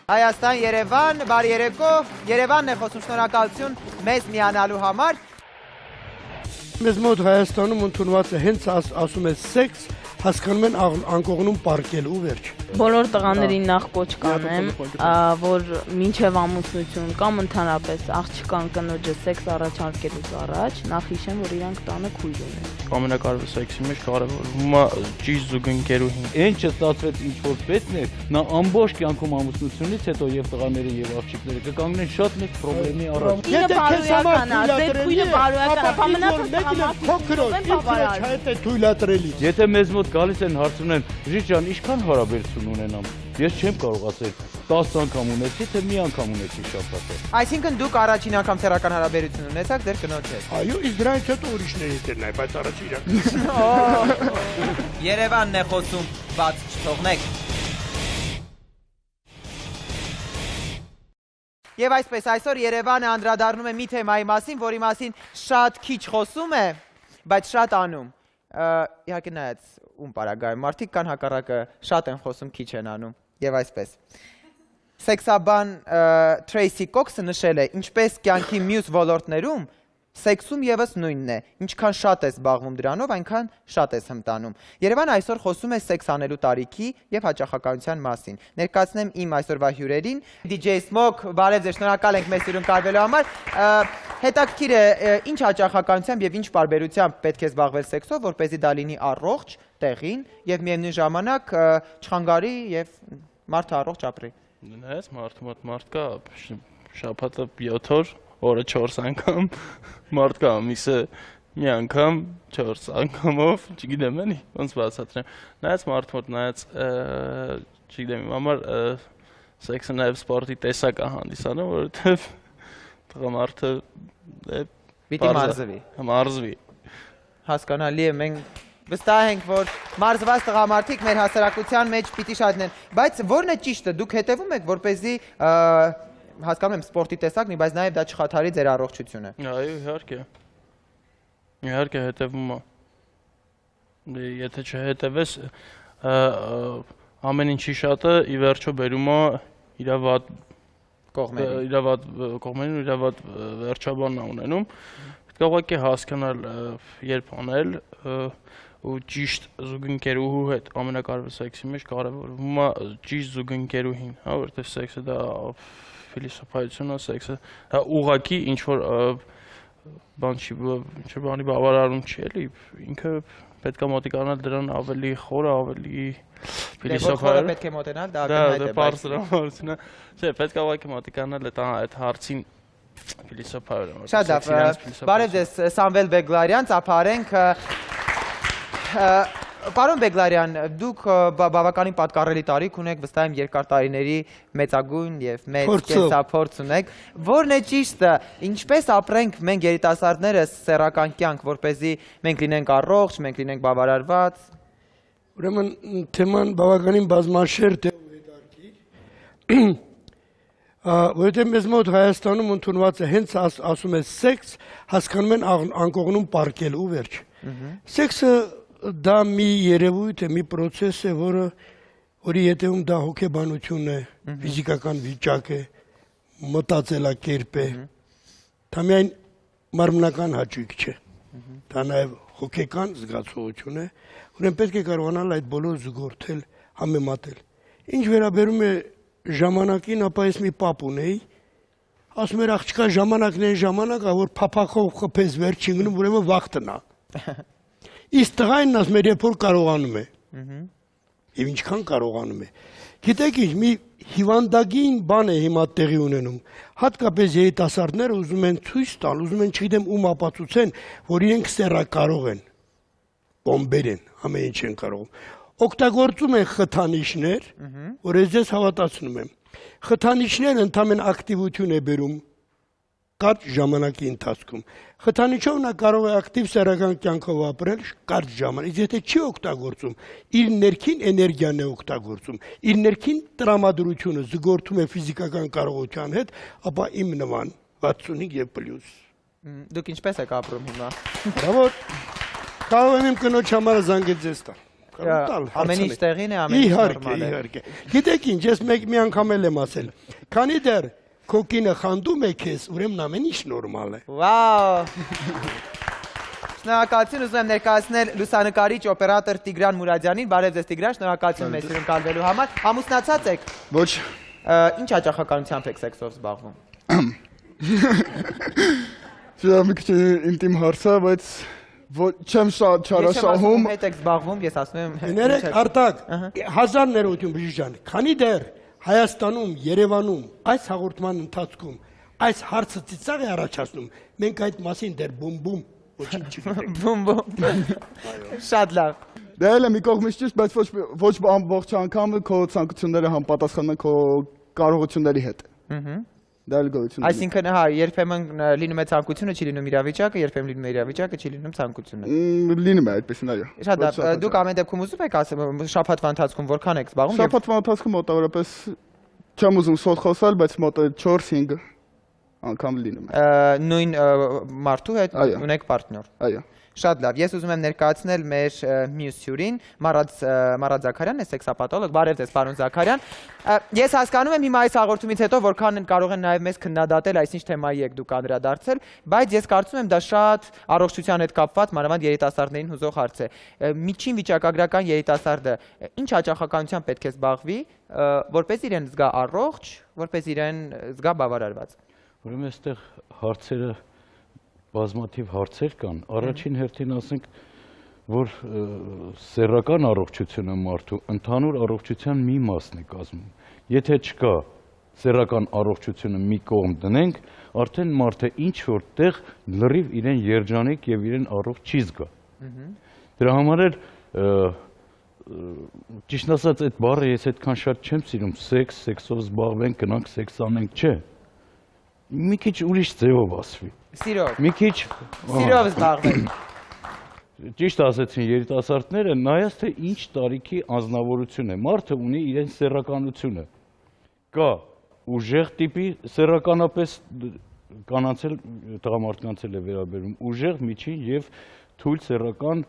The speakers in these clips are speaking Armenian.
Հայաստան, Երևան, բարի երեկո, Երևանն է խոսում, շնորհակալություն մեզ միանալու համար։ Մեզ մոտ Հայաստանում ընդունված է հենց ասում է սեքս, հասկանում են անկողնում պարկել ու վերջ։ Բոլոր տղաներին նախ կոչ կանեմ, որ մինչև ամուսնություն կամ ընդհանրապես աղջկան կնոջը սեքս առաջարկելուց առաջ նախ հիշեն, որ իրանք տանը քույր ունեն։ Ամենակարևորը սեքսի մեջ կարևորում է ճիշտ զուգընկերուհին։ Ինչը ստացվեց ինչ որ պետքն է, նա ամբողջ կյանքում ամուսնությունից հետո եւ տղաները եւ աղջիկները կկանգնեն շատ մեծ խնդրի առաջ։ Եթե քեզ համար թույլատրելի։ Եթե մեզ մոտ գալիս են հարցնում են, Ժիջան, ինչքան հարաբերություն ունենամ։ Ես չեմ կարող ասել 10 անգամ ունեցի, թե մի անգամ ունեցի շաբաթը։ Այսինքն դուք առաջին անգամ սեռական հարաբերություն ունեցաք ձեր կնոջ հետ։ Այո, իսկ դրանից հետո ուրիշների հետ նայ, բայց առաջ իրական։ Երևանն է խոսում, բաց չթողնեք։ Եվ այսպես այսօր Երևանը անդրադառնում է մի թեմայի մասին, որի մասին շատ քիչ խոսում է, բայց շատ անում։ Իհարկե նայած ում պարագայում մարդիկ կան հակառակը շատ են խոսում, քիչ են անում։ Եվ այսպես։ Սեքսաբան Թրեյսի Կոքսը նշել է, ինչպես կյանքի մյուս ոլորտներում, սեքսում ևս նույնն է, ինչքան շատ ես զբաղվում դրանով, այնքան շատ ես հմտանում։ Երևանը այսօր խոսում է սեքս անելու տարիքի եւ հաճախականության մասին։ Ներկայացնեմ իմ այսօրվա հյուրերին, DJ Smoke, բարև ձեզ, շնորհակալ ենք մեզ հյուրընկալվելու համար։ Հետաքրքիր է, ինչ հաճախականությամբ եւ ինչ պարբերությամբ պետք է զբաղվել սեքսով, որպեսզի դա լինի առողջ, տեղին եւ միևնույն ժամանակ չխանգարի եւ մարդը առողջ ապրի։ Նայես մարդ կա շաբաթը 7 օր, օրը 4 անգամ, մարդ կա ամիսը մի անգամ 4 անգամով, չգիտեմ էլի, ոնց բացատրեմ։ Նայած մարդ մոտ նայած, չգիտեմ, իմ համար սեքսը նաեւ սպորտի տեսակ է հանդիսանում, որովհետեւ տղամարդը պիտի մարզվի։ Մարզվի։ Հասկանալի է, մենք վստահ ենք, որ մարզված տղամարդիկ մեր հասարակության մեջ պիտի շատնեն, բայց որն է ճիշտը, դուք հետևում եք, որպեսզի հասկանում եմ սպորտի տեսակն է, բայց նաև դա չխաթարի ձեր առողջությունը։ Այո, իհարկե։ Իհարկե հետևում է։ Եթե չհետևես, ամեն ինչի շատը ի վերջո բերում է իր վատ կողմերին, իր վատ վերջաբանն է ունենում։ Պետք է ուղղակի հասկանալ երբ անել ու ճիշտ զուգընկերուհու հետ ամենակարևորը սեքսի մեջ կարևորում է ճիշտ զուգընկերուհին, հա, որովհետև սեքսը դա փիլիսոփայություն է, սեքսը դա ուղղակի ինչ որ բան չի, ինչ որ բանի բավարարում չի, էլի, ինքը պետք է մոտիկանալ դրան ավելի խորը, ավելի փիլիսոփայ պետք է մոտենալ, դա ակնհայտ է, բայց բարձրացնա, չէ, պետք է ուղղակի մոտիկանալ այդ հարցին փիլիսոփայորեն։ Շատ լավ, բարև ձեզ, Սամվել Բեգլարյան, ծափարենք։ Պարոն Բեգլարյան, դուք բավականին պատկառելի տարիք ունեք, վստահ եմ երկար տարիների մեծագույն եւ մեծ կենսափորձ ունեք։ Որն է ճիշտը, ինչպես ապրենք մենք երիտասարդները սեռական կյանք, որպեսզի մենք լինենք առողջ, մենք լինենք բավարարված։ Ուրեմն թեման բավականին բազմաշերտ է ու հետաքրքիր։ Որովհետև մեզ մոտ Հայաստանում ընդունված է հենց ասում է սեքս, հասկանում են անկողնում պարկել ու վերջ։ Սեքսը դա մի երևույթ է, մի պրոցես է, որի հետևում դա հոգեբանություն է, ֆիզիկական վիճակ է, մտածելակերպ է, դա միայն մարմնական հաճույք չէ, դա նաև հոգեկան զգացողություն է, ուրեմն պետք է կարողանալ այդ բոլոր զուգորդել, համեմատել։ Ինչ վերաբերում է ժամանակին, ապա ես մի պապ ունեի, ասում էր աղջկա ժամանակն այն ժամանակ, որ փափախով խփես վերջ չընկնում, ուրեմն վաղ տնա։ Իսկ տղային ասում էր, երբ որ կարողանում է։ Եվ ինչքան կարողանում է։ Գիտեք ինչ, մի հիվանդագին բան է հիմա տեղի ունենում։ Հատկապես երիտասարդները ուզում են ցույց տալ, ուզում են չգիտեմ ում ապացուցեն, որ իրենք սեռակարող են։ Բոմբեր են, ամեն ինչ են կարող։ Օգտագործում են խթանիչներ, որ ես ձեզ հավատացնում եմ։ Խթանիչները ընդհանրեն ակտիվություն է բերում կարճ ժամանակի ընթացքում։ Խթանիչով նա կարող է ակտիվ սեռական կյանքով ապրել կարճ ժամանակ, իսկ եթե չի օգտագործում, իր ներքին էներգիան է օգտագործում, իր ներքին տրամադրությունը զգորթում է ֆիզիկական կարողության հետ, ապա իմ նման 65 եւ պլյուս։ Դուք ինչպես եք ապրում հիմա։ Բրավո։ Կարող եմ իմ կնոջ համար զանգել ձեզ տալ։ Ամեն ինչ տեղին է, ամեն ինչ նորմալ է։ Իհարկե։ Գիտեք ինչ, ես մի անգամ եմ ասել, քանի դեռ քո կինը խանդում է քեզ, ուրեմն ամեն ինչ նորմալ է։ Վաու։ Շնորհակալություն, ուզում եմ ներկայացնել լուսանկարիչ օպերատոր Տիգրան Մուրադյանին։ Բարև ձեզ Տիգրան, շնորհակալություն մեզ հյուրընկալվելու համար։ Ամուսնացած եք։ Ոչ։ Ինչ հաճախականությամբ եք սեքսով զբաղվում։ Դա մի քիչ ինտիմ հարց է, բայց չեմ շատ չարաշահում։ Հետ եք զբաղվում, ես ասում եմ։ Ներեք Արտակ, 1000 ներողություն բժիշկան, քանի դեռ Հայաստանում, Երևանում այս հաղորդման ընթացքում այս հարցը ծիծաղ է առաջացնում, մենք այդ մասին դեռ բում-բում ոչինչ չգիտենք։ Բում-բում։ Շատ լավ։ Դա էլ է մի կողմից ճիշտ, բայց ոչ ամբողջ անգամ քո ցանկությունները համապատասխանում են քո կարողությունների հետ։ Դա էլ գոյություն ունի։ Այսինքն, հա, երբեմն լինում է ցանկությունը, չի լինում իրավիճակը, երբեմն լինում է իրավիճակը, չի լինում ցանկությունը։ Լինում է այդպեսին, այո։ Շատ լավ, դուք ամեն դեպքում ուզում եք ասեմ, շաբաթվա ընթացքում որքան եք զբաղվում։ Շաբաթվա ընթացքում մոտավորապես չեմ ուզում սոտ խոսալ, բայց մոտ 4-5 անգամ լինում է։ Նույն մարդու հետ ունեք պարտներ։ Այո։ Շատ լավ, ես ուզում եմ ներկայացնել մեր մյուս հյուրին, Մարատ Զաքարյանն է, սեքսապաթոլոգ, բարև ձեզ պարոն Զաքարյան։ Ես հասկանում եմ հիմա այս հաղորդումից հետո որքան կարող են նաև մեզ քննադատել, այսինչ թեմայի եք դուք անդրադարձել, բայց ես կարծում եմ դա շատ առողջության հետ կապված, մանավանդ երիտասարդներին հուզող հարց է։ Միջին վիճակագրական երիտասարդը ինչ հաճախականությամբ պետք է զբաղվի, որպես իրեն զգա առողջ, որպես իրեն զգա բավարարված։ Ուրեմն այստեղ հարցերը բազմաթիվ հարցեր կան, առաջին հերթին ասենք, որ սեռական առողջությունը մարդու ընդհանուր առողջության մի մասն է կազմում։ Եթե չկա սեռական առողջությունը մի կողմ դնենք, արդեն մարդը ինչ որտեղ լրիվ իրեն երջանիկ եւ իրեն առողջ չի զգա։ Դրա համար էլ ճիշտ ասած այդ բառը ես այդքան շատ չեմ սիրում, սեքսով զբաղվենք, գնանք սեքս անենք, չէ։ Մի քիչ ուրիշ ձևով ասվի։ Սիրով։ Մի քիչ Սիրով զբաղվեք։ Ճիշտ ասեցին երիտասարդները, նայած թե ինչ տարիքի անձնավորություն է։ Մարդը ունի իրեն սեռականությունը։ Կա ուժեղ տիպի սեռականապես կանանցել տղամարդկանց է վերաբերում, ուժեղ, միջին եւ թույլ սեռական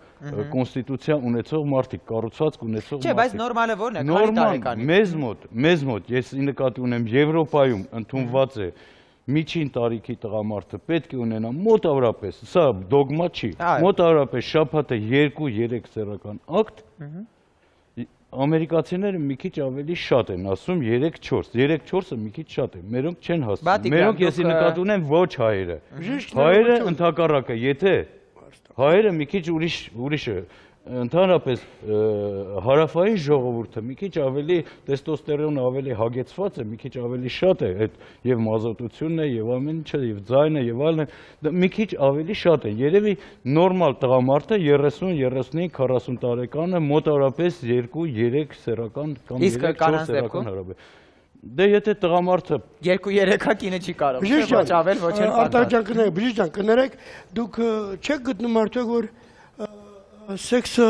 կոնստիտուցիա ունեցող մարդիկ, կառուցվածք ունեցող մարդիկ։ Չէ, բայց նորմալը ո՞րն է, քանի տարեկանի։ Մեզ մոտ, ես նկատի ունեմ Եվրոպայում ընդունված է միջին տարիքի տղամարդը պետք է ունենա մոտավորապես, սա դոգմա չի, մոտավորապես շաբաթը 2-3 սեռական ակտ, ամերիկացիները մի քիչ ավելի շատ են ասում 3-4, 3-4-ը մի քիչ շատ է, մերոնք չեն հասնում, մերոնք եսի նկատի ունեմ ոչ հայերը, հայերը ընդհակառակը, եթե հայերը մի քիչ ուրիշ է, ընդհանրապես հարավային ժողովուրդը մի քիչ ավելի տեստոստերոնը ավելի հագեցված է, մի քիչ ավելի շատ է, այդ եւ մազոտությունն է, եւ ամեն ինչը, եւ ձայնը, եւ այլն, մի քիչ ավելի շատ է։ Երևի նորմալ տղամարդը 30, 35, 40 տարեկանը մոտավորապես 2-3 սեռական կամ 3-4 սեռական հարաբեր։ Դե եթե տղամարդը 2-3-ա կինը չի կարող, ոչ ավել, ոչ էլ Արտակջան, բժիշկ կներեք, դուք չեք գտնում արդյոք որ սեքսը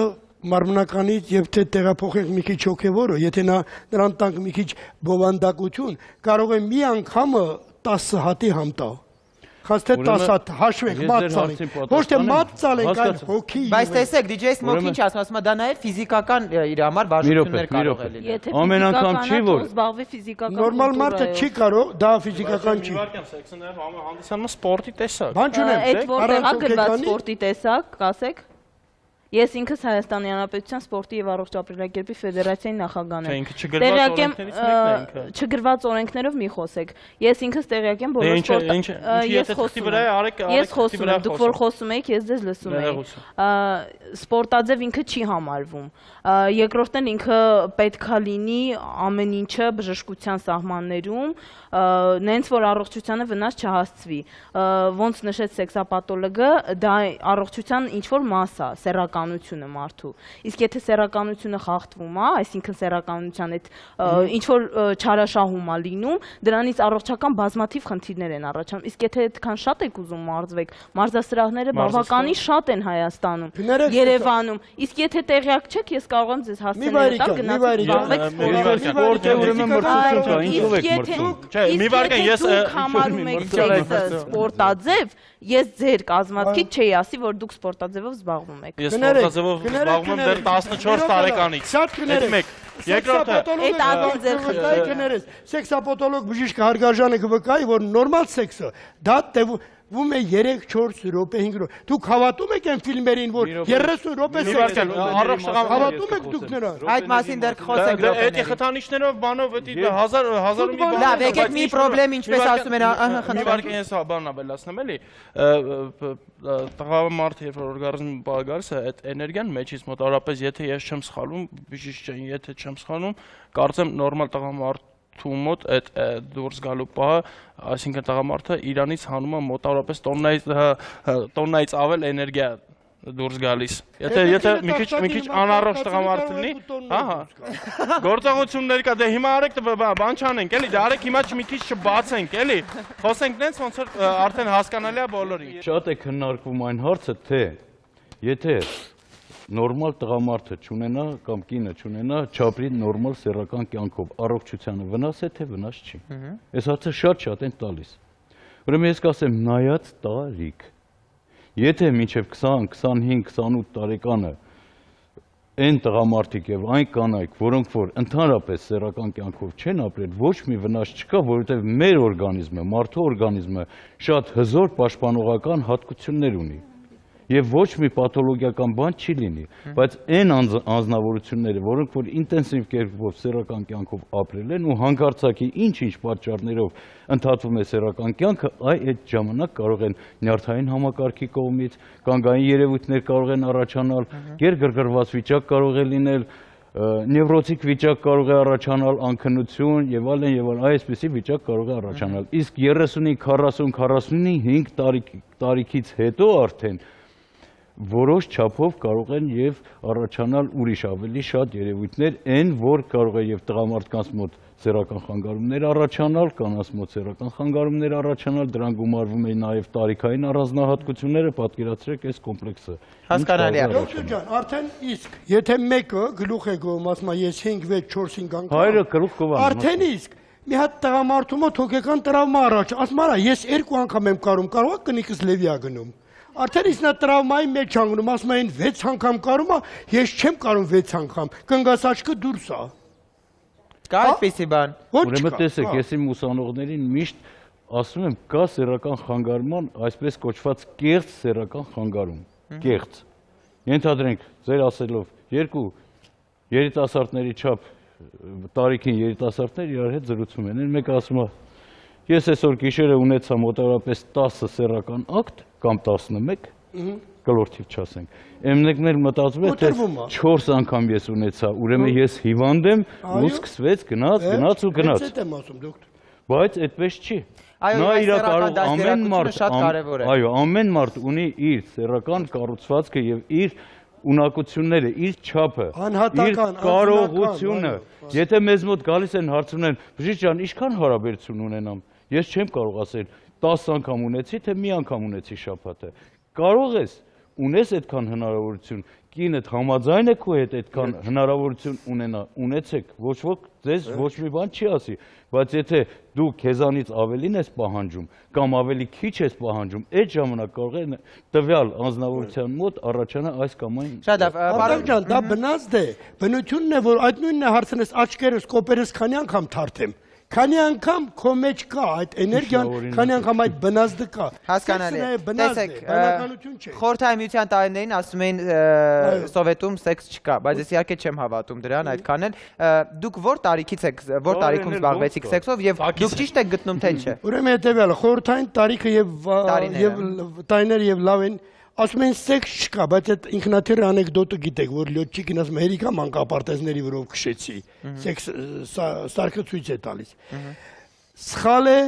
մարմնականից եւ թե տեղափոխենք մի քիչ հոգեվորը, եթե նրան տանք մի քիչ բովանդակություն, կարող է մի անգամը 10 հատի համ տալ։ Խաց թե 10 հատ հաշվենք, մատ ցալենք։ Ոչ թե մատ ցալենք, այլ հոգի։ Բայց տեսեք, DJ Smoke-ին ինչ ասում է, դա նաեւ ֆիզիկական իր համար բաժանություններ կարող է լինել։ Եթե ամեն անգամ չի որ զբաղվի ֆիզիկական նորմալ մարդը չի կարող, դա ֆիզիկական չի։ Իվարկյան սեքսը նաև հանդիսանում է սպորտի տեսակ։ Բան չունեմ, այդ որտեղ առանց գրված հոգեկանի- սպորտի տեսակ, ասեք։ Ես ինքս Հայաստանի Հանրապետության սպորտի եւ առողջ ապրելակերպի ֆեդերացիայի նախագահն եմ։ Ինքը չգրված օրենքներից մեկն է ինքը։ Չգրված օրենքներով մի խոսեք։ Ես ինքս տեղյակ եմ բոլոր Ես խոսում եմ, դուք որ խոսում եք, ես ձեզ լսում եմ։ Սպորտաձև ինքը չի համարվում։ Երկրորդն ինքը պետքա լինի ամեն ինչը բժշկության սահմաններում, նենց որ առողջությանը վնաս չհասցվի։ Ոնց նշեց սեքսապաթոլոգը, դա առողջության ինչ որ մաս է, սեռական սեռականությունը մարդու։ Իսկ եթե սեռականությունը խախտվում է, այսինքն սեռականության այդ ինչ որ չարաշահում է լինում, դրանից առողջական բազմաթիվ խնդիրներ են առաջանում։ Իսկ եթե այդքան շատ եք ուզում մարզվեք, մարզասրահները բավականին շատ են Հայաստանում, Երևանում։ Իսկ եթե տեղյակ չեք, ես կարող եմ ձեզ հասցնել տալ գնացեք Սպորտը ուրեմն մրցություն կա, ինչով եք մրցում։ Չէ, մի վարքան ես համարում եք սեքսը սպորտաձև, ես ձեր կազմակերպիչ չէի ասի, որ դուք սպորտաձևով զբաղվում եք։ Ես սպորտաձևով զբաղվում եմ դեռ 14 տարեկանից։ Շատ կներեք։ Երկրորդը, այդ ադեն ձեր խնդիրը։ Սեքսապաթոլոգ բժիշկ Հարգարժանը կվկայի, որ նորմալ սեքսը դա տևում է 3-4 րոպե 5 րոպե։ Դուք հավատում եք այն ֆիլմերին, որ 30 րոպե սեքս հավատում եք դուք նրան։ Այդ մասին դեռ խոսենք Էդի խթանիչներով բանով էդի 1000 ու մի բան։ Լավ, եկեք մի խնդրեմ, ինչպես ասում են, Մի վարքան ես բանն ավելացնեմ էլի։ Տղամարդը երբ որ օրգազմ գալիս է, այդ էներգիան մեջից մոտավորապես եթե ես չեմ սխալվում, բժիշկ չեմ, եթե չեմ սխալվում, կարծեմ նորմալ տղամարդու մոտ այդ դուրս գալու պահը, այսինքն տղամարդը իրանից հանում է մոտավորապես տոննայից ավել էներգիա դուրս գալիս։ Եթե մի քիչ անառողջ տղամարդ լինի, ահա։ Գործողություններ կա, դե հիմա արեք բան չանենք, էլի, դե արեք հիմա մի քիչ չբացենք, էլի։ Խոսենք նենց ոնց որ արդեն հասկանալի է բոլորին։ Շատ է քննարկվում այն հարցը, թե եթե նորմալ տղամարդը չունենա կամ կինը չունենա չապրի նորմալ սեռական կյանքով, առողջությանը վնաս է, թե վնաս չի։ Այս հարցը շատ են տալիս։ Ուրեմն ես կասեմ նայած տարիք։ Եթե մինչև 20, 25, 28 տարեկանը այն տղամարդիկ եւ այն կանայք, որոնք որ ընդհանրապես սեռական կյանքով չեն ապրել, ոչ մի վնաս չկա, որովհետեւ մեր օրգանիզմը, մարդու օրգանիզմը շատ հզոր պաշտպանողական հատկություններ ունի։ Եվ ոչ մի պաթոլոգիական բան չի լինի, բայց այն անձնավորությունները, որոնք որ ինտենսիվ կերպով սեռական կյանքով ապրել են ու հանկարծակի ինչ-ինչ պատճառներով ընդհատվում է սեռական կյանքը, այդ ժամանակ կարող են նյարդային համակարգի կողմից, կանգային երևույթներ կարող են առաջանալ, գերգրգռված վիճակ կարող է լինել, նևրոտիկ վիճակ կարող է առաջանալ, անքնություն եւ այլն, այսպիսի վիճակ կարող է առաջանալ։ Իսկ 35, 40, 45 տարիքից հետո արդեն որոշ չափով կարող են եւ առաջանալ ուրիշ ավելի շատ երևույթներ, այն որ կարող է եւ տղամարդկանց մոտ սեռական խանգարումներ առաջանալ, կանանց մոտ սեռական խանգարումներ առաջանալ, դրան գումարվում են նաեւ տարիքային առանձնահատկությունները, պատկերացրեք այս կոմպլեքսը։ Հասկանալի է։ Դոկտոր ջան, արդեն իսկ եթե մեկը գլուխ է գովում, ասում է ես 5, 6, 4, 5 անգամ։ Հայրը գլուխ գովում։ Արդեն իսկ մի հատ տղամարդու մոտ հոգեկան տրավմա առաջ, ասում արա ես 2 անգամ եմ կարում, կարող է կնիկս լևի ա գնում։ Արդեն իսկ նա տրավմայի մեջ անգնում, ասում են 6 անգամ կարում է, ես չեմ կարում 6 անգամ, կնգասաճկը դուրս է։ Կա այդպիսի բան։ Ուրեմն տեսեք, ես իմ ուսանողներին միշտ ասում եմ, կա սեռական խանգարման, այսպես կոչված կեղծ սեռական խանգարում, կեղծ։ Ենթադրենք, ձեր ասելով, 2 երիտասարդների չափ տարիքին երիտասարդներ իրար հետ զրուցում են, մեկը ասում է, ես այսօր գիշերը ունեցա մոտավորապես 10 սեռական ակտ կամ 11, կլորթիվ չասենք։ Մեկն էլ մտածում է, թե 4 անգամ ես ունեցա, ուրեմն ես հիվանդ եմ, ու սկսվեց գնաց ու գնաց։ Այդ եմ ասում, դոկտոր։ Բայց այդպես չի։ Նա իր կարող ամեն մարդ շատ կարևոր է։ Այո, ամեն մարդ ունի իր սեռական կառուցվածքը եւ իր ունակությունները, իր չափը, իր կարողությունը։ Եթե մեզ մոտ գալիս են հարցնում են, բժիշկ ջան, ինչքան հարաբերություն ունենամ, ես չեմ կարող ասել 10 անգամ ունեցի, թե մի անգամ ունեցի շաբաթը։ Կարող ես, ունես այդքան հնարավորություն, կինդ համաձայն է քո հետ այդքան հնարավորություն ունեցեք, ոչ ոք ձեզ ոչ մի բան չի ասի, բայց եթե դու քեզանից ավելին ես պահանջում կամ ավելի քիչ ես պահանջում, այդ ժամանակ կարող է տվյալ անձնավորության մոտ առաջանա այս կամ այն։ Շատ լավ, պարոն ջան, դա բնազդ է, բնությունն է, որ այդ նույնն է հարցնես աչքերս, կոպերս քանի անգամ թարթեմ։ Քանի անգամ քո մեջ կա այդ էներգիան, քանի անգամ այդ բնազդը կա։ Հասկանալի է։ Տեսեք, բնականություն չէ։ Խորհրդային միության տարիներին ասում էին Սովետում սեքս չկա, բայց ես իհարկե չեմ հավատում դրան այդքան էլ։ Դուք որ տարիքից եք, որ տարիքում զբաղվեցիք սեքսով եւ դուք ճիշտ եք գտնում թե չէ։ Ուրեմն հետեւյալը, խորհրդային տարիքը եւ տարիները եւ լավ են, ասում են սեքս չկա, բայց այդ ինքնաթիռ անեկդոտը գիտեք, որ լյոթչիկին ասում է հերիքա մանկապարտեզների վրով քշեցի, սեքս սարքը ցույց է տալիս։ Սխալ է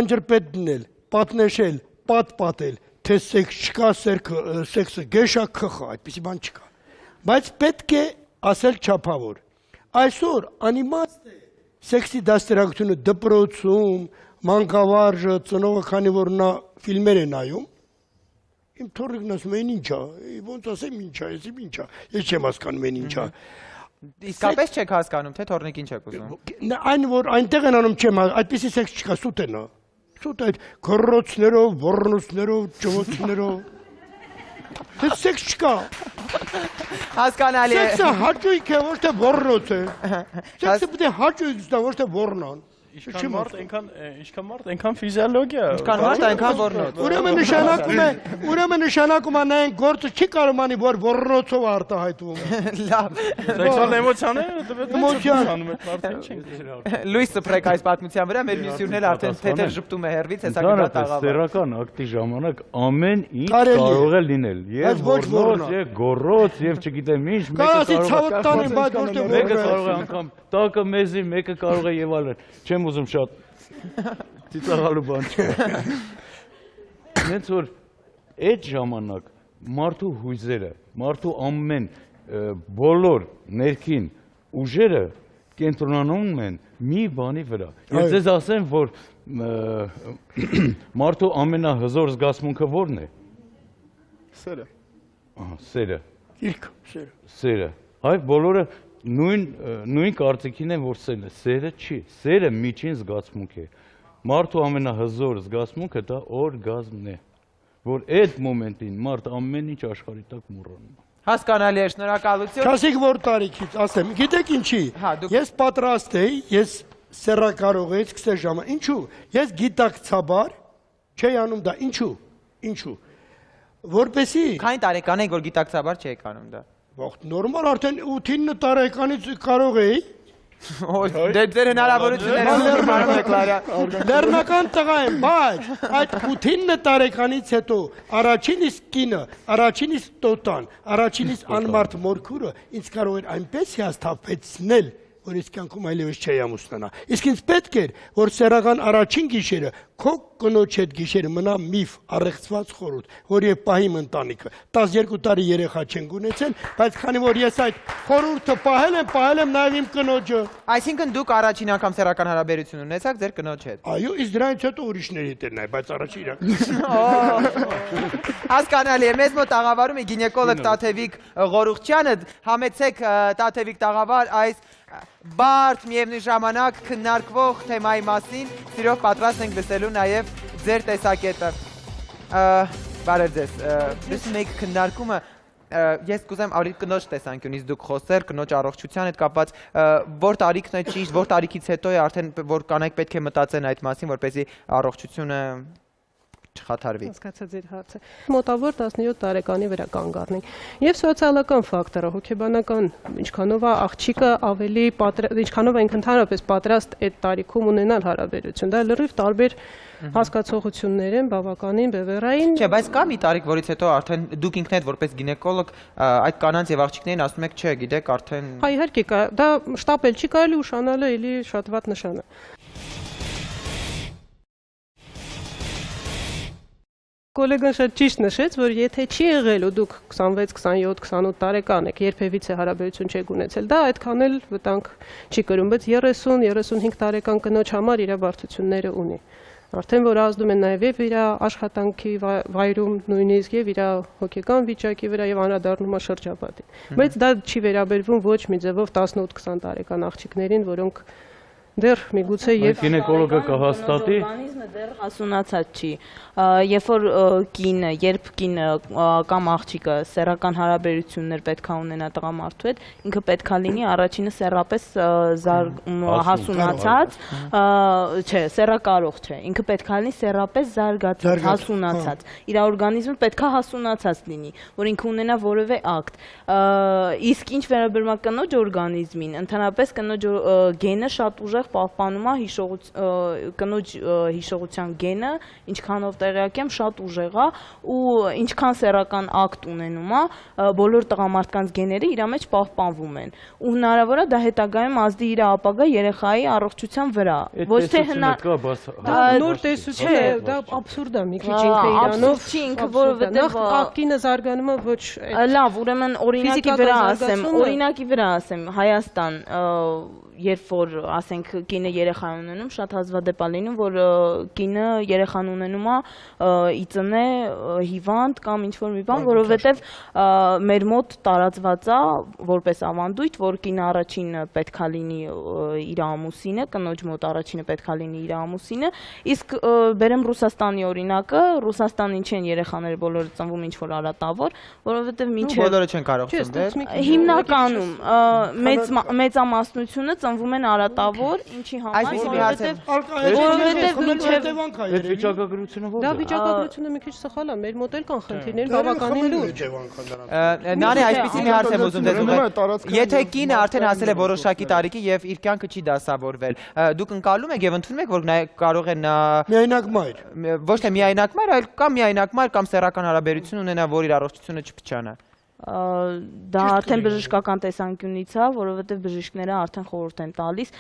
անջրպետ դնել, պատնեշել, պատել, թե սեքս չկա, սեքսը գեշա քխա, այդպիսի բան չկա։ Բայց պետք է ասել չափավոր։ Այսօր անիմաստ է սեքսի դաստիարակությունը դպրոցում, մանկավարժը, ծնողը, քանի որ նա ֆիլմեր է նայում, իմ թոռիկն ասում են ինչա, ոնց ասեմ ինչա, ես չեմ հասկանում են ինչա։ Իսկապես չեք հասկանում, թե թոռնիկին չեք ուզում։ Այն որ այնտեղ են անում չեմ, այդպիսի սեքս չկա, սուտ է նա։ Սուտ այդ քռոցներով, ոռնոցներով, ճվոցներով։ Թե սեքս չկա։ Հասկանալի է։ Սեքսը հաճույք է, ոչ թե ոռնոց է։ Սեքսը պետք է հաճույք ստա, ոչ թե ոռնան։ Ինչքան մարդ, այնքան ֆիզիոլոգիա։ Ինչքան մարդ, այնքան ոռնոց։ Ուրեմն նշանակում է նայեն գործը չի կարող անի, որ ոռնոցով արտահայտվում։ Լավ։ Սեքսուալ էմոցիաները Էմոցիան։ Լույս սփռեք այս պատմության վրա, մեր միսիոներն արդեն թեթև ժպտում է հերվից, հեսա գնա տաղավար։ Սեռական ակտի ժամանակ ամեն ինչ կարող է լինել։ Եվ ոռնոց, եւ գոռոց, եւ չգիտեմ ինչ, մեկը կարող է անգամ տակը մեզի, մեկը կարող է եւ այլն։ Չեմ ուզում շատ ծիծաղալու բան չկա։ Հենց որ այդ ժամանակ մարդու հույզերը, մարդու ամեն բոլոր ներքին ուժերը կենտրոնանում են մի բանի վրա։ Ես ձեզ ասեմ, որ մարդու ամենահզոր զգացմունքը ո՞րն է։ Սերը։ Սերը։ Սերը։ Այ բոլորը նույն կարծիքին են, որ սերը չի, սերը միջին զգացմունք է, մարդու ամենահզոր զգացմունքը դա օրգազմն է, որ այդ մոմենտին մարդ ամեն ինչ աշխարհի տակ մոռանում է։ Հասկանալի է, շնորհակալություն։ Չասեք որ տարիքից, ասեմ, գիտեք ինչի, ես պատրաստ էի, ես սեռակարող էի, սկսել ժամը, ինչու, ես գիտակցաբար չէի անում դա, ինչու, որպեսի… Քանի տարեկան եք, որ գիտակցաբար չեք անում դա։ Նորմալ արդեն 8-9 տարեկանից կարող էի։ Ձեր հնարավորությունները լեռնական տղա եմ, բայց այդ 8-9 տարեկանից հետո առաջին իսկ կինը, առաջին իսկ տոտան, առաջին իսկ անմարդ մորքուրը ինձ կարող էր այնպես հիասթափեցնել, որ ես կյանքում այլևս չէի ամուսնանա։ Իսկ ինձ պետք էր, որ սեռական առաջին գիշերը քո կնոջ հետ գիշերը մնա միֆ, առեղծված խորհուրդ, որ եւ պահիմ ընտանիքը։ 12 տարի երեխա չենք ունեցել, բայց քանի որ ես այդ խորհուրդը պահել եմ նաեւ իմ կնոջը։ Այսինքն դուք առաջին անգամ սեռական հարաբերություն ունեցաք ձեր կնոջ հետ։ Այո, իսկ դրանից հետո ուրիշների հետ էր նայ, բայց առաջին իրական։ Հասկանալի է, մեզ մոտ աղավարում է գինեկոլոգ Տաթևիկ Ղորուխչյանը, համեցեք Տաթևիկ տաղավար այս բարդ միևնույն ժամանակ քննարկվող թեմայի մասին, սիրով պատրաստ ենք լսելու նաև ձեր տեսակետը։ Բարև ձեզ, լսում եք քննարկումը, ես կուզեմ ավելի կնոջ տեսանկյունից դուք խոսել, կնոջ առողջության հետ կապված, որ տարիքն է ճիշտ, որ տարիքից հետո է արդեն, որ կանայք պետք է մտածեն այդ մասին, որպեսզի առողջությունը չխաթարվի։ Հասկացա ձեր հարցը։ Մոտավոր 17 տարեկանի վրա կանգ առնենք։ Եվ սոցիալական ֆակտորը, հոգեբանական, ինչքանով է աղջիկը ավելի ինչքանով ենք ընդհանրապես պատրաստ այդ տարիքում ունենալ հարաբերություն։ Դա լրիվ տարբեր հասկացողություններ են, բավականին բևեռային։ Չէ, բայց կա մի տարիք, որից հետո արդեն դուք ինքներդ որպես գինեկոլոգ այդ կանանց եւ աղջիկներին ասում եք, չէ, գիտեք, արդեն… Հա, իհարկե, դա շտապել չի կարելի, ուշանալը էլի շատ վատ նշան է։ Կոլեգան շատ ճիշտ նշեց, որ եթե չի եղել ու դուք 26, 27, 28 տարեկան եք, երբևիցե հարաբերություն չեք ունեցել, դա այդքան էլ վտանգ չի կրում, բայց 30-35 տարեկան կնոջ համար իր բարդությունները ունի։ Արդեն որ ազդում են նաև իր աշխատանքի վայրում նույնիսկ եւ իր հոգեկան վիճակի վրա եւ անդրադառնում է շրջապատին։ Բայց դա չի վերաբերվում ոչ մի ձևով 18-20 տարեկան աղջիկներին, որոնք դեռ միգուցե եւ գինեկոլոգը կհաստատի օրգանիզմը դեռ հասունացած չի։ Երբ կինը կամ աղջիկը սեռական հարաբերություններ պետք է ունենա տղամարդու հետ, ինքը պետք է լինի առաջինը սեռապես հասունացած, չէ, սեռակարող չէ, ինքը պետք է լինի սեռապես զարգացած, հասունացած։ Իր օրգանիզմը պետք է հասունացած լինի, որ ինքը ունենա որևէ ակտ։ Իսկ ինչ վերաբերում է կնոջ օրգանիզմին, ընդհանրապես կնոջ գենը շատ ուժեղ ուժեղ պահպանում է կնոջ հիշողության գենը, ինչքանով տեղյակ եմ, շատ ուժեղ է ու ինչքան սեռական ակտ ունենում է, բոլոր տղամարդկանց գեները իր մեջ պահպանվում են։ Ու հնարավոր է դա հետագայում ազդի իր ապագա երեխայի առողջության վրա։ Ոչ թե նոր տեսություն է, դա աբսուրդ է մի քիչ ինքը իրանով։ Աբսուրդ չի ինքը, որովհետև ակտինը զարգանում է ոչ լավ, ուրեմն օրինակի վրա ասեմ, Հայաստան, երբ որ ասենք կինը երեխա ունենում, շատ հազվադեպ է լինում, որ կինը երեխան ունենում է ի ծնե հիվանդ կամ ինչ-որ մի բան, որովհետև մեր մոտ տարածված է որպես ավանդույթ, որ կինը առաջինը պետք է լինի իր ամուսինը, կնոջ մոտ առաջինը պետք է լինի իր ամուսինը, իսկ բերեմ Ռուսաստանի օրինակը, Ռուսաստանին չեն երեխաները բոլորը ծնվում ինչ-որ արատավոր, որովհետև մինչև բոլորը չեն կարող ծնվել։ Հիմնականում մեծամասնությունը ծնվում են արատավոր, ինչի համար, որովհետև այդ վիճակագրությունը ո՞ր է։ Դա վիճակագրությունը մի քիչ սխալ է, մեր մոտ էլ կան խնդիրներ, բավականին լուրջ։ Նարի, այսպեսի մի հարց եմ ուզում ձեզ ուղղել։ Եթե կինը արդեն հասել է որոշակի տարիքի եւ իր կյանքը չի դասավորվել, դուք ընկալում եք եւ ընդունում եք, որ կարող է նա միայնակ մայր։ Ոչ թե միայնակ մայր, այլ կամ միայնակ մայր կամ սեռական հարաբերություն ունենա, որ իր առողջությունը չփչանա։ Դա արդեն բժշկական տեսանկյունից է, որովհետև բժիշկները արդեն խորհուրդ են տալիս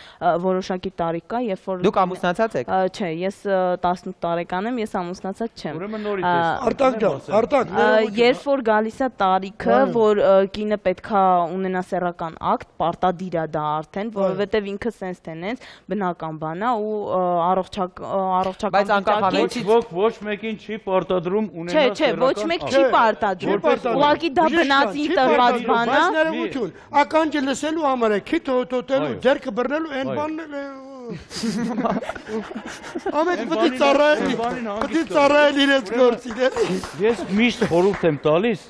որոշակի տարիք կա, երբ որ Դուք ամուսնացած եք։ Չէ, ես 18 տարեկան եմ, ես ամուսնացած չեմ։ Ուրեմն նորից է։ Արտակ ջան, Արտակ, երբ որ գալիս է տարիքը, որ կինը պետքա ունենա սեռական ակտ, պարտադիր է դա արդեն, որովհետև ինքը sense տենենց բնական բան է ու առողջական վիճակի ոչ մեկին չի պարտադրում ունենալ Չէ, ոչ մեկ չի պարտադրում։ Ուղղակի դա բնածին տրված բան է։ Բայց ներողություն, ականջը լսելու համար է, քիթ հոտոտելու, ձեռքը բռնելու այն բանն է։ Ամեն պետք է ծառայել իրենց գործին։ Ես միշտ խորհուրդ եմ տալիս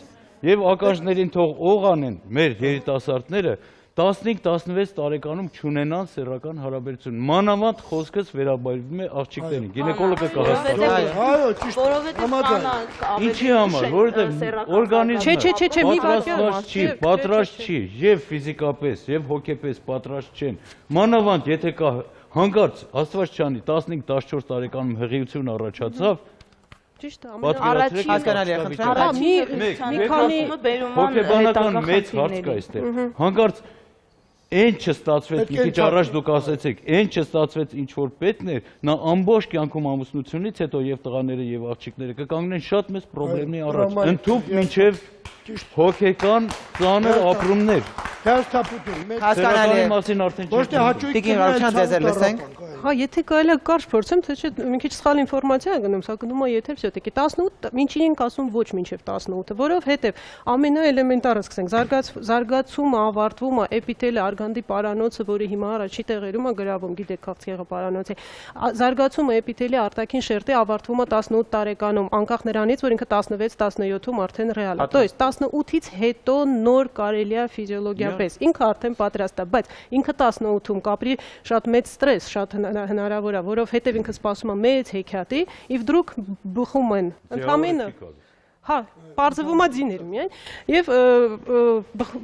եւ ականջներին թող օղանեն մեր երիտասարդները 15-16 տարեկանում չունենան սեռական հարաբերություն։ Մանավանդ խոսքս վերաբերվում է աղջիկներին։ Գինեկոլոգը կհաստատի։ Այո, ճիշտ։ Որովհետև Ինչի համար, որովհետև օրգանիզմը Չէ, մի վարքյան պատրաստ չի, եւ ֆիզիկապես, եւ հոգեպես պատրաստ չեն։ Մանավանդ եթե կա հանկարծ Աստված չանի 15-14 տարեկանում հղիություն առաջացավ, ճիշտ է, պատկերացրեք հասկանալի է, խնդրեմ։ հոգեբանական մեծ հարց կա այստեղ։ Հանկարծ Այն չստացվեց, մի քիչ առաջ դուք ասեցիք, այն չստացվեց ինչ որ պետքն էր, նա ամբողջ կյանքում ամուսնությունից հետո եւ տղաները եւ աղջիկները կկանգնեն շատ մեծ խնդիրների առաջ։ Ընդհուպ մինչեւ հոգեկան ծանր ապրումներ։ Հասկանալի է։ Մասին արդեն Ոչ թե հաճույք Տիկին Ռավշան ձեզ էլ լսենք։ Հա, եթե կարելի է կարճ փորձեմ, թե չէ մի քիչ սխալ ինֆորմացիա է գնում, սա գնում է եթե всё-таки 18, ինչի ենք ասում ոչ մինչև 18-ը, որովհետև ամենաէլեմենտարը սկսենք զարգացումը ավարտվում է էպիթելի արգանդի պարանոցը, որը հիմա առաջի տեղերում է գրավում, գիտեք քաղցկեղը պարանոցի։ Զարգացումը էպիթելի արտաքին շերտի ավարտվում է 18 տարեկանում, անկախ նրանից, որ ինքը 16-17-ում արդեն ռեալ է։ То есть 18-ից հետո նոր կարելի է ֆիզիոլոգիապես, ինքը արդեն պատրաստ է, բայց ինքը 18-ում կապրի շատ մեծ ստրես, շատ հնարավոր է, որովհետև ինքը սպասում է մեծ հեքիաթի, եւ դրուք բխում են ընդամենը հա, բարձվում է ձիներ միայն, եւ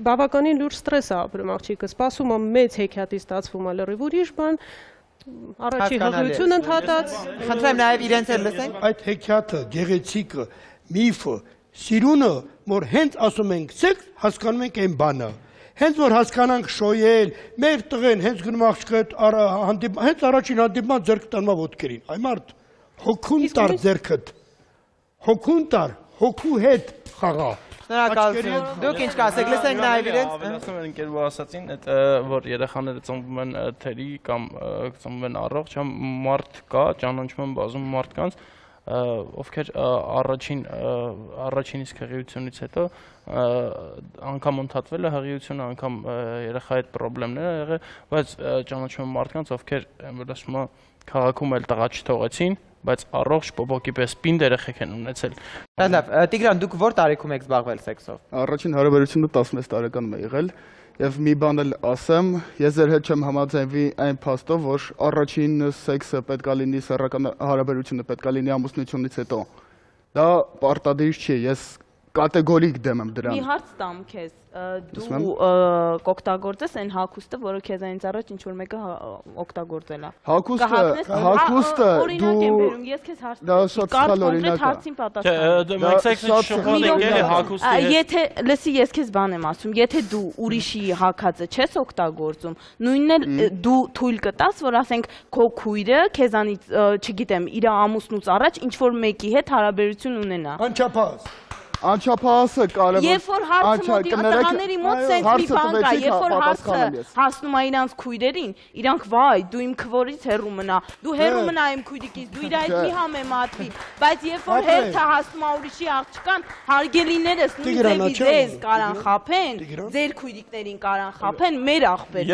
բավականին լուրջ ստրես է ապրում աղջիկը, սպասում է մեծ հեքիաթի, ստացվում է լրիվ ուրիշ բան, առաջի հղիություն ընդհատած։ Խնդրեմ նաև իրենց էլ լսենք։ Այդ հեքիաթը, գեղեցիկը, միֆը, սիրունը, որ հենց ասում ենք սեքս, հասկանում ենք այն բանը։ Հենց որ հասկանանք շոյել, մեր տղեն հենց գնում աղջիկը հենց առաջին հանդիպման ձեռքը տանում ոտքերին։ Այ մարդ, հոգուն տար ձեռքդ, հոգուն տար, հոգու հետ խաղա։ Շնորհակալություն։ Դուք ինչ կասեք, լսենք նաև իրենց։ Ավելացնում են ընկերու ասացին, այդ որ երեխաները ծնվում են թերի կամ ծնվում են առողջ, համ մարդ կա, ճանաչում են բազում մարդկանց, ովքեր առաջին իսկ հղիությունից հետո անգամ ընդհատվել է հղիությունը, անգամ երեխայի հետ խնդիրներ ա եղել, բայց ճանաչում եմ մարդկանց, ովքեր ասում եմ քաղաքում էլ տղա չթողեցին, բայց առողջ բոբոկի պես պինդ երեխեք են ունեցել։ Լավ, Տիգրան, դուք որ տարիքում եք զբաղվել սեքսով։ Առաջին հարաբերությունը 16 տարեկանում է եղել, եւ մի բան էլ ասեմ, ես ձեր հետ չեմ համաձայնվի այն փաստով, որ առաջին սեքսը պետք է լինի սեռական հարաբերությունը պետք է լինի ամուսնությունից հետո։ Դա պարտադիր չի, ես կատեգորիկ դեմ եմ դրան։ Մի հարց տամ քեզ, դու կօգտագործես այն հագուստը, որը քեզանից առաջ ինչ-որ մեկը օգտագործել է։ Հագուստը օրինակ եմ բերում, ես քեզ հարց տամ, կոնկրետ հարցին պատասխան։ Եթե լսի, ես քեզ բան եմ ասում, եթե դու ուրիշի հագածը չես օգտագործում, նույնն էլ դու թույլ կտաս, որ ասենք քո քույրը քեզանից, չգիտեմ, իր ամուսնուց առաջ ինչ-որ մեկի հետ հարաբերություն ունենա։ Անչափահասը կարևոր։ Երբ որ հարցը տղաների մոտ սենց մի բան կա, երբ որ հարցը հասնում է իրանց քույրերին, իրանք վայ, դու իմ քվորից հեռու մնա, դու հեռու մնա իմ քույրիկից, դու իր այդ մի համեմատվի, բայց երբ որ հերթը հասնում է ուրիշի աղջկան, հարգելիներս նույն ձևի ձեզ կարան խափեն, ձեր քույրիկներին կարան խափեն, մեր աղբերին։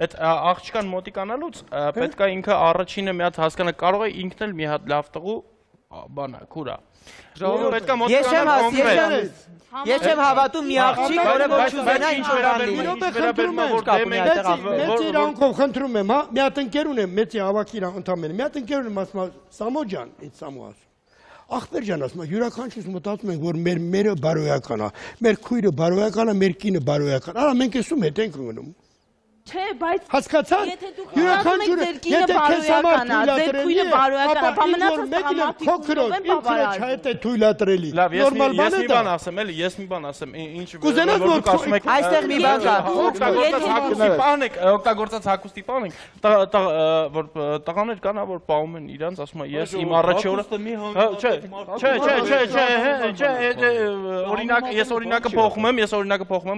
Այդ աղջկան մոտիկանալուց պետք է ինքը առաջինը մի հատ հասկանա, կարող է ինքն էլ մի հատ լավ տղու բանա, քուրա։ Ես չեմ հավատում մի աղջիկ, որը որ չուզենա ինչ-որ բան լինի։ Մեծ իրանքով խնդրում եմ, հա, մի հատ ընկեր ունեմ, մեծ հավաքի ընդամենը, մի հատ ընկեր ունեմ, ասում եմ, Սամո ջան, այդ Սամո ասում։ Ախպեր ջան, ասում եմ, յուրաքանչյուրս մտածում ենք, որ մեր մերը բարոյական է, մեր քույրը բարոյական է, մեր կինը բարոյական։ Արա մենք էսում հետ ենք գնում։ Չէ, բայց հասկացա՞ք։ Եթե դուք մտածում եք ձեր կինը բարոյական է, ձեր քույրը բարոյական է, ապա մնացած տղամարդիկ ով են բավարար։ Այդ է թույլատրելի։ Լավ, ես մի բան ասեմ, էլի, ես մի բան ասեմ, ինչ Կուզենաս որ ասում եք, այստեղ մի բան կա։ օգտագործած հագուստի պանենք, որ տղաներ կան, որ պահում են իրանց, ասում են, ես իմ առաջի օրը օրինակ, ես օրինակը փոխում եմ,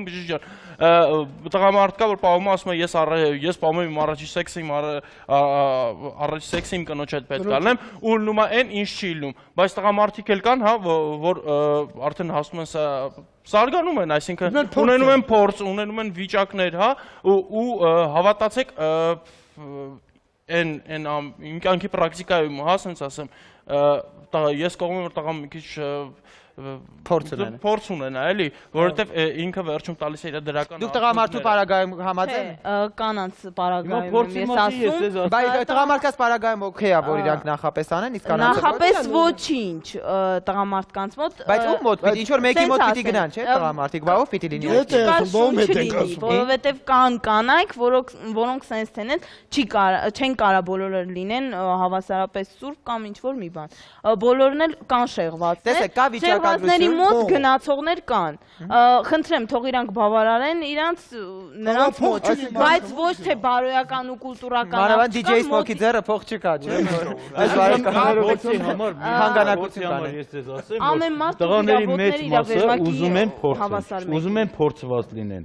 բժիշկ ջան, տղամարդ կա, որ պահում է, ասում է, ես պահում եմ իմ առաջի սեքսը իմ կնոջ հետ պետք ալնեմ, ու լնում է այն ինչ չի լնում, բայց տղամարդիկ էլ կան, հա, որ արդեն հասնում են զարգանում են, այսինքն ունենում են փորձ, ունենում են վիճակներ, հա, ու հավատացեք, այն իմ կյանքի պրակտիկայում, հա, ասենց ասեմ, ես կողմ եմ, որ տղամ մի քիչ փորձ ունենա, էլի, որովհետև ինքը վերջում տալիս է իր դրական։ Դուք տղամարդու պարագայում համաձայն եք։ Կանանց պարագայում եմ ես ասում, բայց տղամարդկաց պարագայում օքեյ է, որ իրանք նախապես անեն, իսկ կանանցը նախապես ոչինչ տղամարդկանց մոտ։ Բայց ում մոտ պիտի, ինչ որ մեկի մոտ պիտի գնան, չէ՞, տղամարդիկ, բա ով պիտի լինի։ Որովհետև կան կանայք, որոնք սենց թենեն չեն կարա բոլորը լինեն հավասարապես սուրբ կամ ինչ-որ մի բան։ Բոլորն էլ կան շեղվածներ։ Շեղվածների մոտ գնացողներ կան։ Խնդրեմ, թող իրանք բավարարեն իրանց նրանց մոտ, բայց ոչ թե բարոյական ու կուլտուրական մանավանդ DJ Smoky ձեռը փող չկա, չէ՞։ Այս բարեկամների համար հանգանակություն կան։ Ամեն մարդ տղաների մեծ մասը ուզում են փորձված լինեն։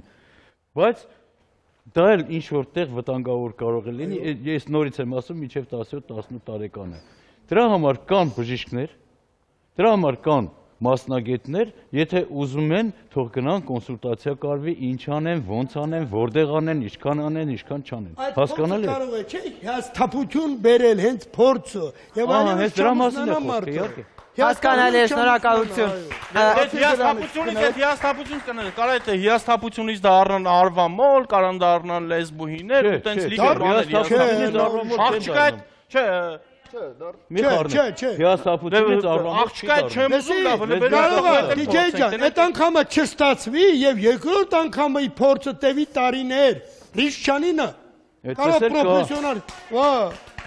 Բայց դա էլ ինչ որտեղ վտանգավոր կարող է լինի, ես նորից եմ ասում, մինչև 17-18 տարեկան է։ Դրա համար կան բժիշկներ, դրա համար կան մասնագետներ, եթե ուզում են, թող գնան կոնսուլտացիա կարվի, ինչ անեն, ոնց անեն, որտեղ անեն, ինչքան անեն, ինչքան չանեն։ Հասկանալի է։ Կարող է, չէ՞, հաստատություն բերել հենց փորձը։ Եվ հենց դրա մասին է խոսքը, իհարկե։ Հասկանալի է, շնորհակալություն։ Հիասթափություն կնել, կարա այդ հիասթափությունից դառնան արվամոլ, կարան դառնան լեսբուհիներ, ու տենց լիգեր մի խառնի, հիասթափությունից արվամոլ աղջկա չեմ ուզում լավ, կարող է, DJ ջան, այդ անգամը չստացվի եւ երկրորդ անգամը փորձը տևի տարիներ։ Ռիշչանինը կարող պրոֆեսիոնալ,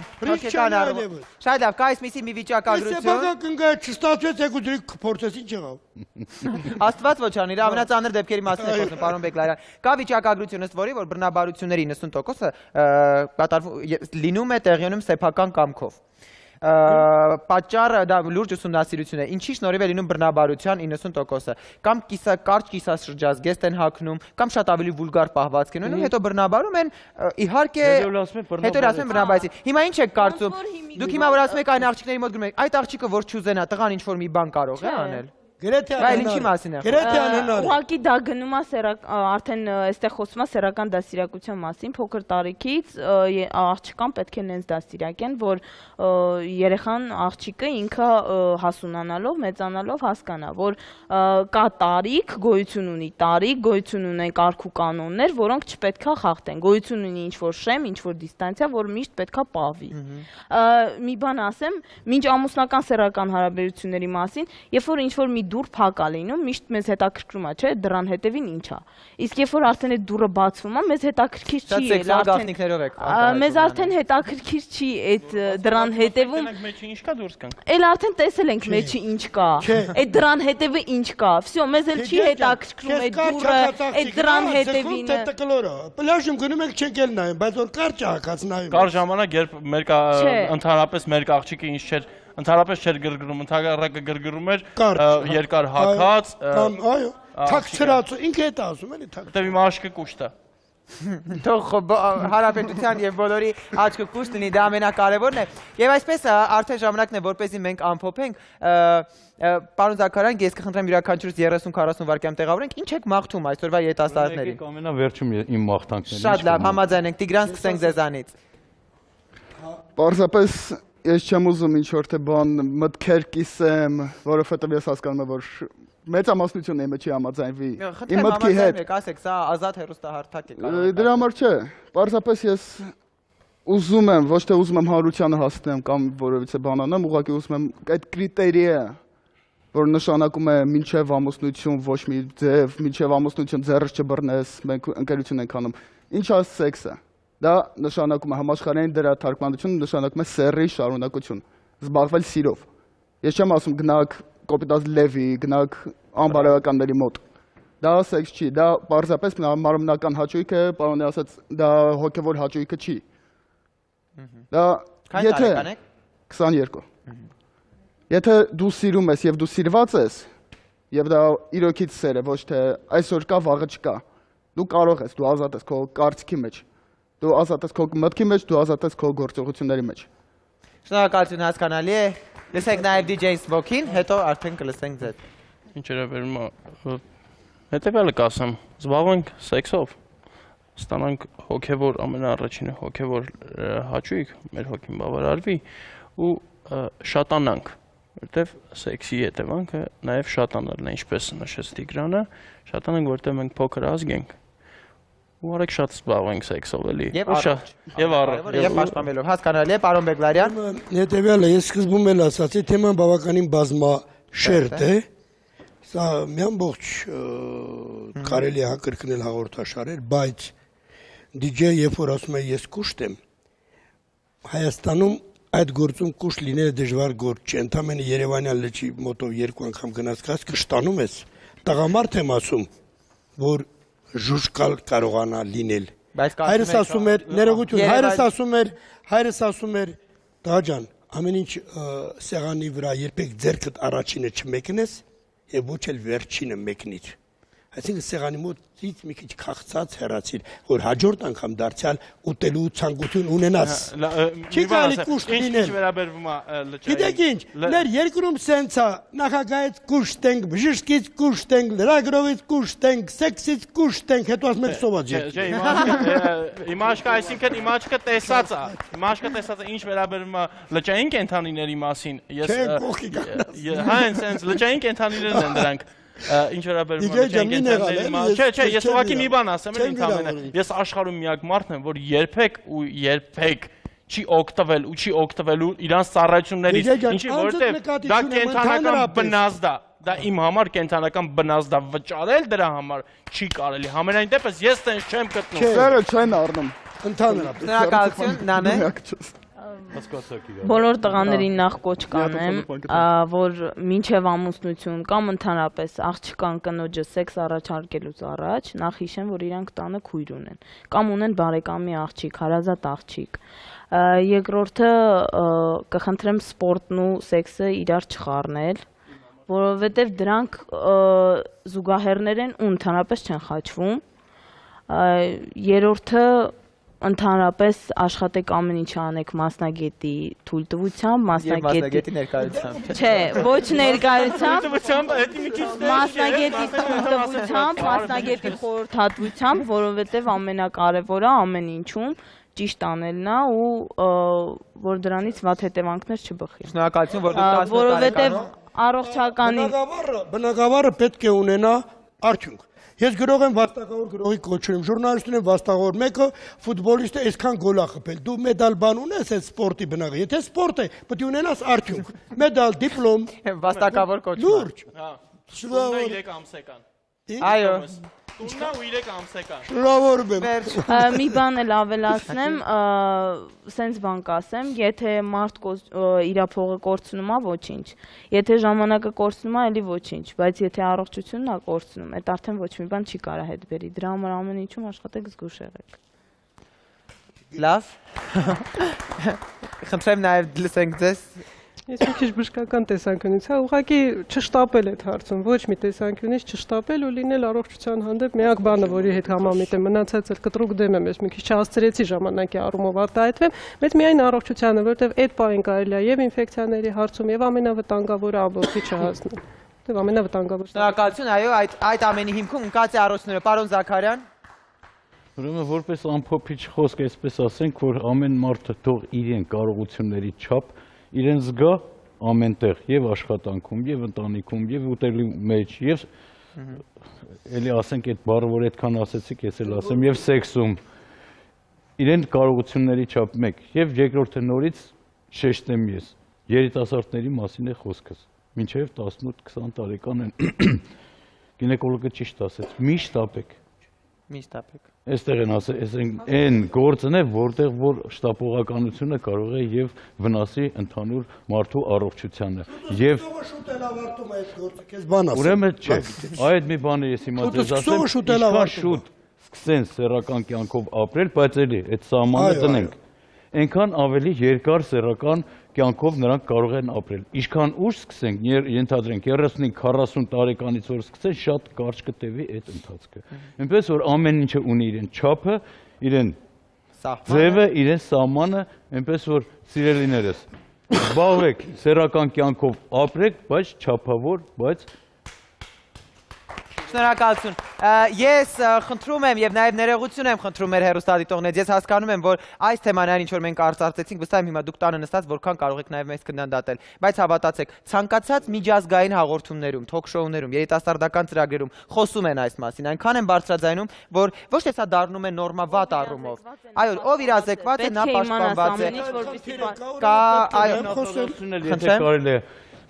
Շատ լավ, կա այսպիսի մի վիճակագրություն։ Սեփական կնգա չստացվեց եկու դրի փորձես ինչ եղավ։ Աստված ոչ անի, իր ամենածանր դեպքերի մասին է խոսում, պարոն Բեկլարյան։ Կա վիճակագրություն, ըստ որի որ բռնաբարությունների 90%-ը լինում է տեղի ունենում սեփական կամքով։ Պատճառը դա լուրջ ուսումնասիրություն է, ինչի շնորհիվ է լինում բռնաբարության 90%-ը, կամ կարճ կիսաշրջազգեստ են հագնում, կամ շատ ավելի վուլգար պահվածք են ունենում, հետո բռնաբարում են, իհարկե, հետո ասում են բռնաբարեցին։ Հիմա ինչ եք կարծում, դուք հիմա որ ասում եք այն աղջիկների մոտ գնում եք, այդ աղջիկը որ չուզենա, տղան ինչ-որ մի բան կարող է անել։ Գրեթե Բայց ինչի մասին է։ Գրեթե անհնար։ Ուղղակի դա գնում է արդեն այստեղ խոսում է սեռական դաստիարակության մասին, փոքր տարիքից աղջկան պետք է նենց դաստիարակեն, որ երեխան աղջիկը ինքը հասունանալով, մեծանալով հասկանա, որ կա տարիք, գոյություն ունի տարիք, գոյություն ունեն կարգ ու կանոններ, որոնք չպետքա խախտեն, գոյություն ունի ինչ-որ շեմ, ինչ-որ դիստանցիա, որ միշտ պետքա պահվի։ Մի բան ասեմ, մինչ ամուսնական սեռական հարաբերությունների մասին, երբ որ ինչ-որ մի դուռ փակ է լինում, միշտ մեզ հետաքրքրում է, չէ, դրան հետևին ինչ է։ Իսկ երբ որ արդեն այդ դուռը բացվում է, մեզ հետաքրքիր չի, մեզ արդեն հետաքրքիր չի այդ դրան հետևում։ Մեջը ինչ կա դուրս կան։ Էլ արդեն տեսել ենք մեջը ինչ կա։ Այդ դրան հետևը ինչ կա։ Всё, մեզ էլ չի հետաքրքրում այդ դուռը, այդ դրան հետևինը։ Պլաժում գնում ենք չենք էլ նայում, բայց որ կարճ հակած նայում։ Կար ժամանակ, երբ մեր ընդհանրապես մեր աղջիկը ինչ չէր, ընդհանրապես չէր գրգռում, ընդհանրակը գրգռում էր երկար հակած։ Այո, թաքցրած, ինքը հետ ասում էլի թաքց։ Որտեւ իմ աշկը կուշտ է։ Թող հարաբերության եւ բոլորի աչքը կուշտ լինի, դա ամենակարևորն է։ Եվ այսպես արդեն ժամանակն է, որպեսզի մենք ամփոփենք, պարոն Զաքարյան, ես կխնդրեմ յուրաքանչյուրից 30-40 վայրկյան տեղավորենք, ինչ եք մաղթում այսօրվա երիտասարդներին։ Եկեք ամենավերջում իմ մաղթանքներն։ Շատ լավ, համաձայն ենք, Տիգրան, սկսենք ձեզանից։ Պարզապես ես չեմ ուզում ինչ-որ թե բան մտքեր կիսեմ, որովհետև ես հասկանում եմ, որ մեծամասնությունը իմը չի համաձայնվի իմ մտքի հետ։ Ասեք, սա ազատ հեռուստահարթակ է։ Դրա համար չէ, պարզապես ես ուզում եմ, ոչ թե ուզում եմ հանրությանը հասնեմ կամ որևիցե բան անեմ, ուղղակի ուզում եմ այդ կրիտերիը, որ նշանակում է մինչև ամուսնություն ոչ մի ձև, մինչև ամուսնություն ձեռս չբռնես, մենք ընկերություն ենք անում։ Ինչ է սեքսը։ Դա նշանակում է համաշխարհային դրա թարգմանությունը նշանակում է սեռի շարունակություն, զբաղվել սիրով։ Ես չեմ ասում գնաք կոպիտած լևի, գնաք անբարոյականների մոտ։ Դա սեքս չի, դա պարզապես մարմնական հաճույք է, պարոնը ասաց, դա հոգևոր հաճույքը չի։ Դա եթե 22։ Եթե դու սիրում ես եւ դու սիրված ես, եւ դա իրոքից սեր է, ոչ թե այսօր կա, վաղը չկա։ Դու կարող ես, դու ազատ ես քո կարծիքի մեջ։ Դու ազատ ես քո մտքի մեջ, դու ազատ ես քո գործողությունների մեջ։ Շնորհակալություն, հասկանալի է։ Լսենք նաև DJ Smoke-ին, հետո արդեն կլսենք ձեզ։ Ինչ վերաբերում է, հետևյալը կասեմ, զբաղվենք սեքսով, ստանանք հոգևոր, ամենաառաջինը հոգևոր հաճույք, մեր հոգին բավարարվի ու շատանանք, որտեվ սեքսի հետևանքը նաև շատանալն է, ինչպես նշեց Տիգրանը, շատանանք, որտեղ մենք փոքր ազգ ենք, ու արեք շատ զբաղվենք սեքսով էլի։ Եվ առողջ։ Եվ պաշտպանվելով, հասկանալի է, պարոն Բեգլարյան։ Հետևյալը, ես սկզբում էլ ասացի, թեման բավականին բազմաշերտ է, սա մի ամբողջ կարելի է հակրկնել հաղորդաշարեր, բայց DJ երբ որ ասում է ես կուշտ եմ, Հայաստանում այդ գործում կուշտ լինելը դժվար գործ չէ, ընդամենը Երևանյան լճի մոտով 2 անգամ գնացած կշտանում ես, տղամարդ եմ ասում, որ ժուժկալ կարողանա լինել։ Հայրս ասում էր, ներողություն, հայրս ասում էր, տղաջան, ամեն ինչ սեղանի վրա երբեք ձեռքդ առաջինը չմեկնես եւ ոչ էլ վերջինը մեկնիր։ Այսինքն սեղանի մոտից մի քիչ քաղցած հեռացիր, որ հաջորդ անգամ դարձյալ ուտելու ցանկություն ունենաս։ Չի կարելի կուշտ լինել։ Ինչ վերաբերվում է լճային։ Գիտեք ինչ, մեր երկրում սենց է, նախագահից կուշտ ենք, բժշկից կուշտ ենք, լրագրողից կուշտ ենք, սեքսից կուշտ ենք, հետո ասում եք սոված եք։ Չէ, իմ աշկը, այսինքն իմ աշկը տեսած է։ Իմ աշկը տեսած է, ինչ վերաբերվում է լճային կենդանիների մասին։ Հենց հենց լճային կենդանիներն են դրանք։ Ինչ վերաբերում է կենդանիների մասին։ Չէ, ես ուղղակի մի բան ասեմ էլ ինքնամենը։ Ես աշխարհում միակ մարդն եմ, որ երբեք չի օգտվել ու չի օգտվելու իրանց ծառայություններից, ինչի որտեղ դա կենդանական բնազդ է։ Դա իմ համար կենդանական բնազդ է, վճարել դրա համար չի կարելի։ Համենայն դեպս ես տենց չեմ գտնում։ Սերը չեն առնում։ Ընդհանրապես։ Շնորհակալություն, Նանե։ Բոլոր տղաներին նախ կոչ կանեմ, որ մինչև ամուսնություն կամ ընդհանրապես աղջկան կնոջը սեքս առաջարկելուց առաջ նախ հիշեն, որ իրանք տանը քույր ունեն կամ ունեն բարեկամի աղջիկ, հարազատ աղջիկ։ Երկրորդը կխնդրեմ սպորտն ու սեքսը իրար չխառնել, որովհետև դրանք զուգահեռներ են ու ընդհանրապես չեն խաչվում։ Երրորդը Ընդհանրապես աշխատեք ամեն ինչ անեք մասնագետի թույլտվությամբ, Մասնագետի ներկայությամբ։ Չէ, ոչ ներկայությամբ, մասնագետի թույլտվությամբ, մասնագետի խորհրդատվությամբ, որովհետև ամենակարևորը ամեն ինչում ճիշտ անելն է ու որ դրանից վատ հետևանքներ չբխի։ Շնորհակալություն, որ դուք 18 Որովհետև առողջականի բնակավարը պետք է ունենա արդյունք։ Ես գրող եմ վաստակավոր գրողի կոչում, ժուրնալիստն եմ վաստակավոր, մեկը ֆուտբոլիստը այսքան գոլ է խփել։ Դու մեդալ բան ունես այդ սպորտի բնագը։ Եթե սպորտ է, պետք է ունենաս արդյունք։ Մեդալ, դիպլոմ, վաստակավոր կոչում։ լուրջ։ Տուննա 3 ամսական։ Այո։ Տուննա ու 3 ամսական։ Շնորհավորում եմ։ մի բան էլ ավելացնեմ, սենց բան կասեմ, եթե մարդ իր փողը կորցնում է, ոչինչ։ Եթե ժամանակը կորցնում է, էլի ոչինչ, բայց եթե առողջությունն է կորցնում, այդ արդեն ոչ մի բան չի կարա հետ բերի։ Դրա համար ամեն ինչում աշխատեք զգուշ եղեք։ Լավ։ Խնդրեմ նաև լսենք ձեզ։ Ես մի քիչ բժշկական տեսանկյունից, հա, ուղղակի չշտապել այդ հարցում, ոչ մի տեսանկյունից չշտապել ու լինել առողջության հանդեպ միակ բանը, որի հետ համամիտ եմ, մնացած էլ կտրուկ դեմ եմ, ես մի քիչ չհասցրեցի ժամանակի առումով արտահայտվեմ, բայց միայն առողջությանը, որովհետև այդ պահին կարելի է եւ ինֆեկցիաների հարցում եւ ամենավտանգավորը ամբողջի չհասնել։ Դե ամենավտանգավոր։ Շնորհակալություն, այո, այդ ամենի հիմքում ընկած է առողջությունը, պարոն Զաքարյան։ Ուրեմն որպես ամփոփիչ խոսք այսպես ասենք, որ ամեն մարդը թող իրեն կարողությունների չափ իրեն զգա ամենտեղ եւ աշխատանքում եւ ընտանիքում եւ ուտելու մեջ եւ էլի ասենք այդ բառը որ այդքան ասեցիք ես էլ ասեմ եւ սեքսում իրեն կարողությունների չափ մեկ եւ երկրորդը նորից շեշտեմ ես երիտասարդների մասին է խոսքս մինչեւ 18-20 տարեկան են գինեկոլոգը ճիշտ ասեց միշտ ապեք Այստեղ են ասել, այն գործն է, որտեղ որ շտապողականությունը կարող է եւ վնասի ընդհանուր մարդու առողջությանը։ Եվ շուտել ավարտում այդ գործը, քեզ բան ասեմ։ Ուրեմն չէ, այդ մի բան է ես հիմա ձեզ ասեմ, ինչքան շուտ սկսեն սեռական կյանքով ապրել, բայց էլի այդ սահմանը տնենք։ Այնքան ավելի երկար սեռական կյանքով նրանք կարող են ապրել։ Ինչքան ուշ սկսենք, ենթադրենք 35-40 տարեկանից որ սկսեն, շատ կարճ կտևի այդ ընթացքը։ Այնպես որ ամեն ինչը ունի իրեն չափը, իրեն ձևը, իրեն սահմանը, այնպես որ սիրելիներս, զբաղվեք սեռական կյանքով ապրեք, բայց չափավոր, բայց Շնորհակալություն։ Ես խնդրում եմ եւ նաեւ ներողություն եմ խնդրում մեր հեռուստադիտողներից։ Ես հասկանում եմ, որ այս թեմաներին, ինչ որ մենք արծարծեցինք, վստահ եմ հիմա դուք տանը նստած որքան կարող եք նաեւ մեզ քննադատել։ Բայց հավատացեք, ցանկացած միջազգային հաղորդումներում, թոք-շոուներում, երիտասարդական ծրագրերում խոսում են այս մասին։ Այնքան են բարձրաձայնում, որ ոչ թե սա դառնում է նորմավատ առումով։ Այո, ով իրազեկված է, նա պաշտպանված է։ Կա, այո,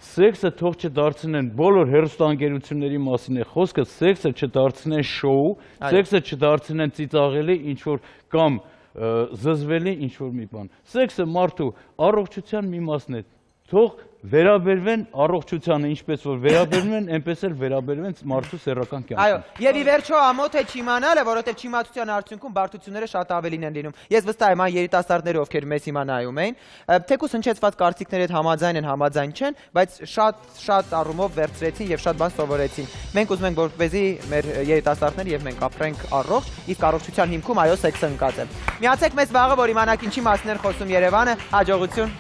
Սեքսը թող չդարձնեն, բոլոր հեռուստաընկերությունների մասին է խոսքը, սեքսը չդարձնեն շոու, սեքսը չդարձնեն ծիծաղելի ինչ-որ կամ զզվելի ինչ-որ մի բան։ Սեքսը մարդու առողջության մի մասն է, թող վերաբերվեն առողջությանը, ինչպես որ վերաբերվում են, այնպես էլ վերաբերվեն մարդու սեռական կյանքին։ Այո, եւ ի վերջո ամոթ է չիմանալը, որովհետեւ չիմացության արդյունքում բարդությունները շատ ավելին են լինում։ Ես վստահ եմ այն երիտասարդները, ովքեր մեզ հիմա նայում են, թեկուզ հնչեցված կարծիքները համաձայն են, համաձայն չեն, բայց շատ առումով վերցրեցին եւ շատ բան սովորեցին։ Մենք ուզում ենք, որպեսզի մեր երիտասարդները եւ մենք ապրենք առողջ, իսկ առողջության հիմքում այո սեքսը ընկած է։ Միացեք մեզ վաղը, որ իմանանք ինչի մասին էր խոսում Երևանը, հաջողություն։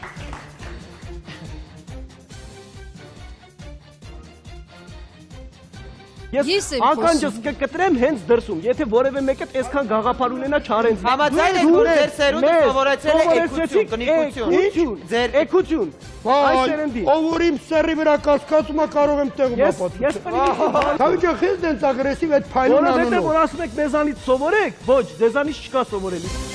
Ես ականջս կկտրեմ հենց դրսում, եթե որևէ մեկը այսքան գաղափար ունենա չարենց։ Համաձայն եք, որ ձեր սերունդը սովորեցել է էգություն, կնիկություն, ձեր էգություն։ Ով որ իմ սեռի վրա կասկածում է կարող եմ տեղում ապացուցել։ Ես պետք է Քավիճը խես դենց ագրեսիվ այդ փայլուն անունով։ Որովհետև որ ասում եք մեզանից սովորեք, ոչ, ձեզանից չկա սովորելի։